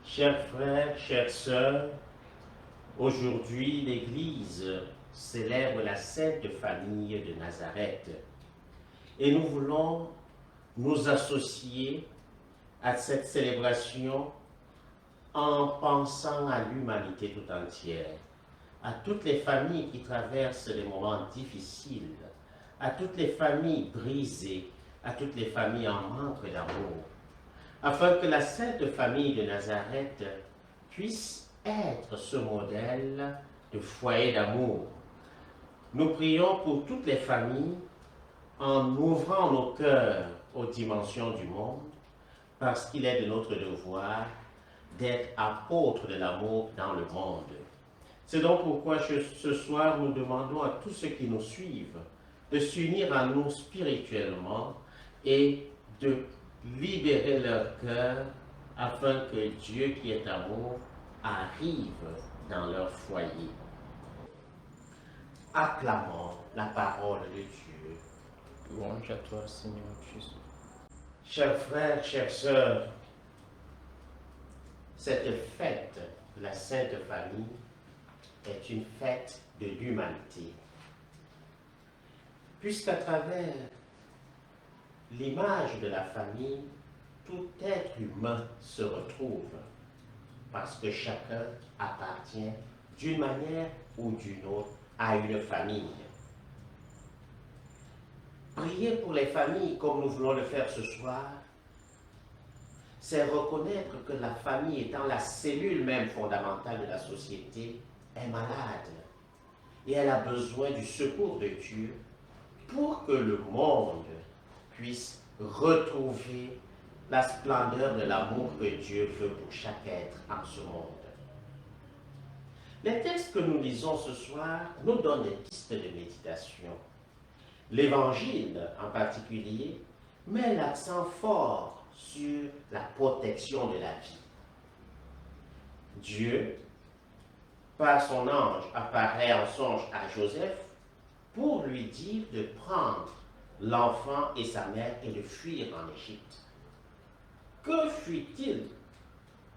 Chers frères, chères sœurs, aujourd'hui l'Église célèbre la Sainte Famille de Nazareth et nous voulons nous associer à cette célébration en pensant à l'humanité tout entière, à toutes les familles qui traversent des moments difficiles, à toutes les familles brisées, à toutes les familles en manque d'amour, afin que la Sainte Famille de Nazareth puisse être ce modèle de foyer d'amour. Nous prions pour toutes les familles en ouvrant nos cœurs aux dimensions du monde, parce qu'il est de notre devoir d'être apôtres de l'amour dans le monde. C'est donc pourquoi ce soir nous demandons à tous ceux qui nous suivent de s'unir à nous spirituellement et de libérer leur cœur afin que Dieu qui est amour arrive dans leur foyer. Acclamons la parole de Dieu. Louange à toi, Seigneur Jésus. Chers frères, chères sœurs, cette fête de la Sainte Famille est une fête de l'humanité. Puisqu'à travers l'image de la famille, tout être humain se retrouve, parce que chacun appartient d'une manière ou d'une autre à une famille. Prier pour les familles comme nous voulons le faire ce soir, c'est reconnaître que la famille étant la cellule même fondamentale de la société est malade et elle a besoin du secours de Dieu pour que le monde puisse retrouver la splendeur de l'amour que Dieu veut pour chaque être en ce monde. Les textes que nous lisons ce soir nous donnent des pistes de méditation. L'Évangile en particulier met l'accent fort sur la protection de la vie. Dieu, par son ange, apparaît en songe à Joseph pour lui dire de prendre l'enfant et sa mère et de fuir en Égypte. Que fuit-il?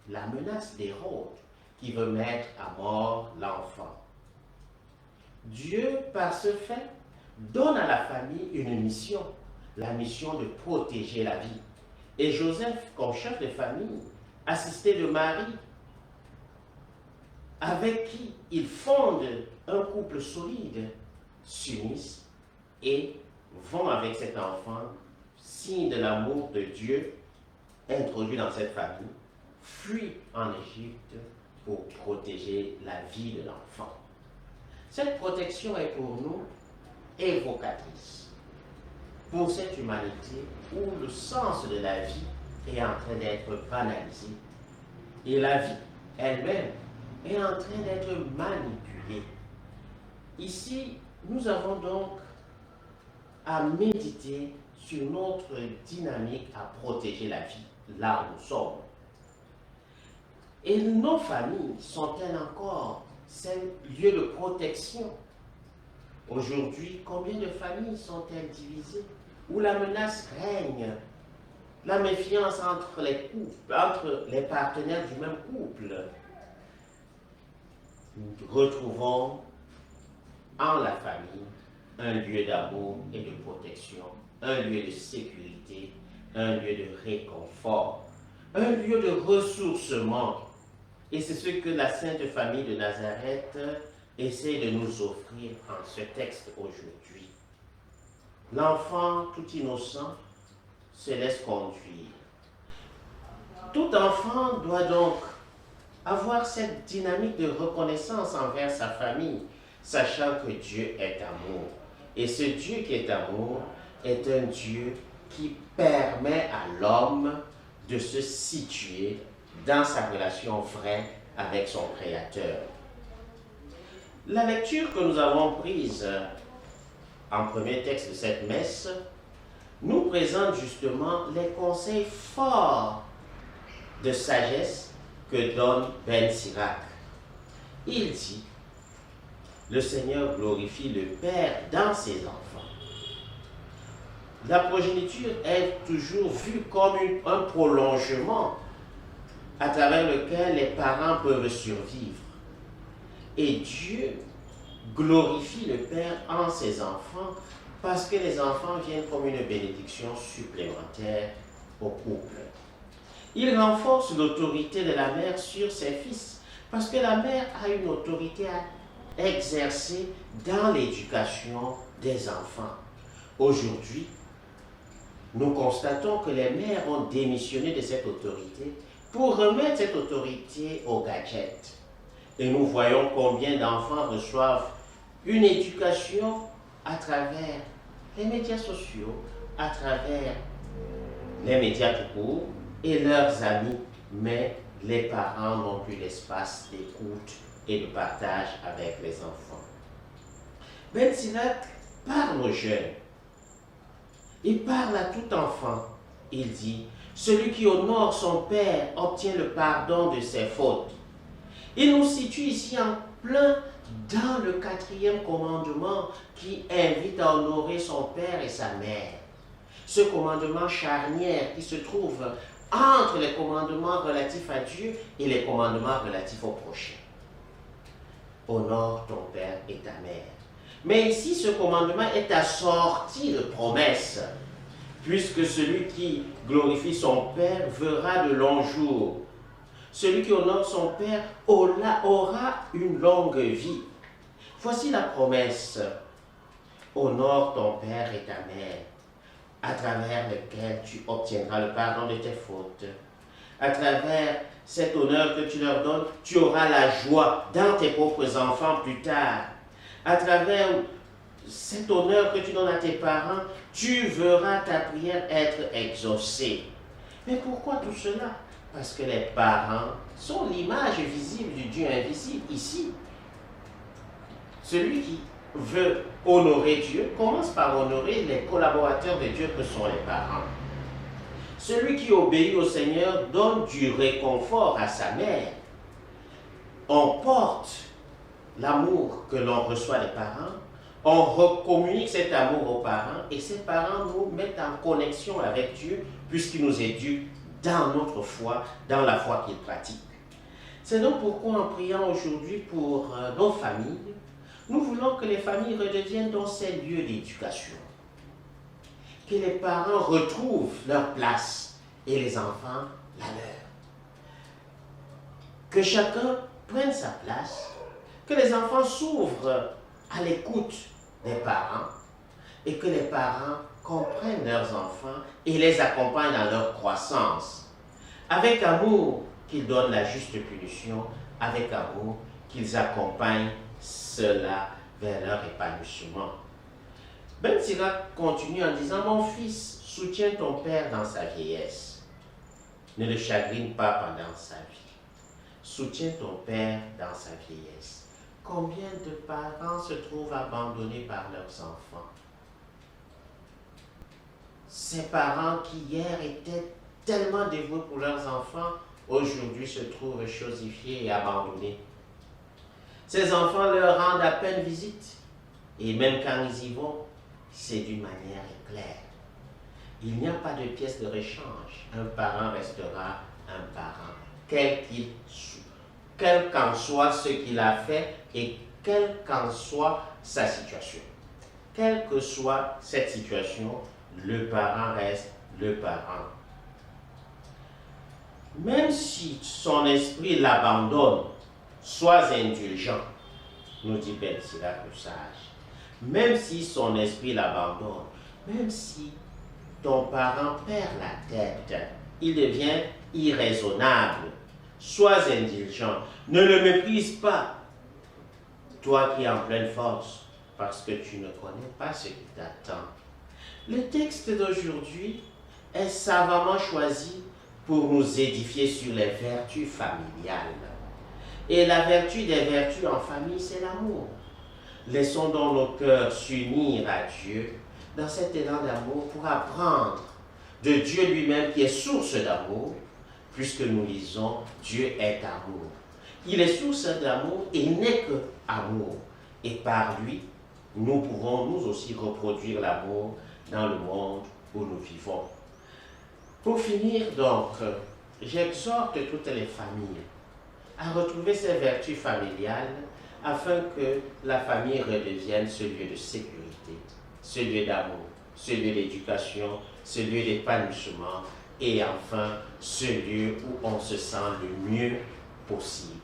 La menace d'Hérode qui veut mettre à mort l'enfant. Dieu, par ce fait, donne à la famille une mission, la mission de protéger la vie. Et Joseph, comme chef de famille, assisté de Marie, avec qui il fonde un couple solide, s'unissent et vont avec cet enfant, signe de l'amour de Dieu, introduit dans cette famille, fuient en Égypte pour protéger la vie de l'enfant. Cette protection est pour nous évocatrice, pour cette humanité où le sens de la vie est en train d'être banalisé et la vie elle-même est en train d'être manipulée. Ici, nous avons donc à méditer sur notre dynamique à protéger la vie, là où nous sommes. Et nos familles sont-elles encore ces lieux de protection? Aujourd'hui, combien de familles sont-elles divisées? Où la menace règne, la méfiance entre les couples, entre les partenaires du même couple. Nous retrouvons en la famille un lieu d'amour et de protection, un lieu de sécurité, un lieu de réconfort, un lieu de ressourcement. Et c'est ce que la Sainte Famille de Nazareth essaie de nous offrir en ce texte aujourd'hui. L'enfant tout innocent se laisse conduire. Tout enfant doit donc avoir cette dynamique de reconnaissance envers sa famille, sachant que Dieu est amour. Et ce Dieu qui est amour est un Dieu qui permet à l'homme de se situer dans sa relation vraie avec son Créateur. La lecture que nous avons prise en premier texte de cette messe nous présente justement les conseils forts de sagesse que donne Ben Sirac. Il dit: le Seigneur glorifie le Père dans ses enfants. La progéniture est toujours vue comme un prolongement à travers lequel les parents peuvent survivre. Et Dieu glorifie le Père en ses enfants parce que les enfants viennent comme une bénédiction supplémentaire au couple. Il renforce l'autorité de la mère sur ses fils parce que la mère a une autorité à exercer dans l'éducation des enfants. Aujourd'hui, nous constatons que les mères ont démissionné de cette autorité pour remettre cette autorité aux gadgets. Et nous voyons combien d'enfants reçoivent une éducation à travers les médias sociaux, à travers les médias tout court et leurs amis, mais les parents n'ont plus l'espace d'écoute et de partage avec les enfants. Ben Sirac parle aux jeunes. Il parle à tout enfant. Il dit, celui qui honore son père obtient le pardon de ses fautes. Il nous situe ici en plein dans le 4e commandement qui invite à honorer son père et sa mère. Ce commandement charnière qui se trouve entre les commandements relatifs à Dieu et les commandements relatifs au prochain. Honore ton père et ta mère. Mais ici, ce commandement est assorti de promesses, puisque celui qui glorifie son père verra de longs jours. Celui qui honore son père aura une longue vie. Voici la promesse. Honore ton père et ta mère, à travers lequel tu obtiendras le pardon de tes fautes. À travers cet honneur que tu leur donnes, tu auras la joie dans tes propres enfants plus tard. À travers cet honneur que tu donnes à tes parents, tu verras ta prière être exaucée. Mais pourquoi tout cela? Parce que les parents sont l'image visible du Dieu invisible ici. Celui qui veut honorer Dieu commence par honorer les collaborateurs de Dieu que sont les parents. Celui qui obéit au Seigneur donne du réconfort à sa mère. On porte l'amour que l'on reçoit des parents, on recommunique cet amour aux parents et ces parents nous mettent en connexion avec Dieu puisqu'ils nous éduquent dans notre foi, dans la foi qu'ils pratiquent. C'est donc pourquoi en priant aujourd'hui pour nos familles, nous voulons que les familles redeviennent dans ces lieux d'éducation. Que les parents retrouvent leur place et les enfants la leur. Que chacun prenne sa place, que les enfants s'ouvrent à l'écoute des parents et que les parents comprennent leurs enfants et les accompagnent dans leur croissance. Avec amour, qu'ils donnent la juste punition, avec amour, qu'ils accompagnent cela vers leur épanouissement. Ben Sirac continue en disant, mon fils, soutiens ton père dans sa vieillesse. Ne le chagrine pas pendant sa vie. Soutiens ton père dans sa vieillesse. Combien de parents se trouvent abandonnés par leurs enfants? Ces parents qui hier étaient tellement dévoués pour leurs enfants, aujourd'hui se trouvent chosifiés et abandonnés. Ces enfants leur rendent à peine visite, et même quand ils y vont, c'est d'une manière claire. Il n'y a pas de pièce de rechange. Un parent restera un parent, quel qu'en soit ce qu'il a fait et quelle qu'en soit sa situation. Quelle que soit cette situation, le parent reste le parent. Même si son esprit l'abandonne, sois indulgent, nous dit Ben Sirac le sage. Même si son esprit l'abandonne, même si ton parent perd la tête, il devient irraisonnable, sois indulgent, ne le méprise pas, toi qui es en pleine force, parce que tu ne connais pas ce qui t'attend. Le texte d'aujourd'hui est savamment choisi pour nous édifier sur les vertus familiales. Et la vertu des vertus en famille, c'est l'amour. Laissons donc nos cœurs s'unir à Dieu dans cet élan d'amour pour apprendre de Dieu lui-même qui est source d'amour, puisque nous lisons Dieu est amour. Il est source d'amour et n'est que amour. Et par lui, nous pouvons nous aussi reproduire l'amour dans le monde où nous vivons. Pour finir donc, j'exhorte toutes les familles à retrouver ces vertus familiales afin que la famille redevienne ce lieu de sécurité, ce lieu d'amour, ce lieu d'éducation, ce lieu d'épanouissement et enfin ce lieu où on se sent le mieux possible.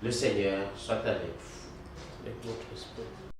Le Seigneur soit avec vous. Avec votre esprit.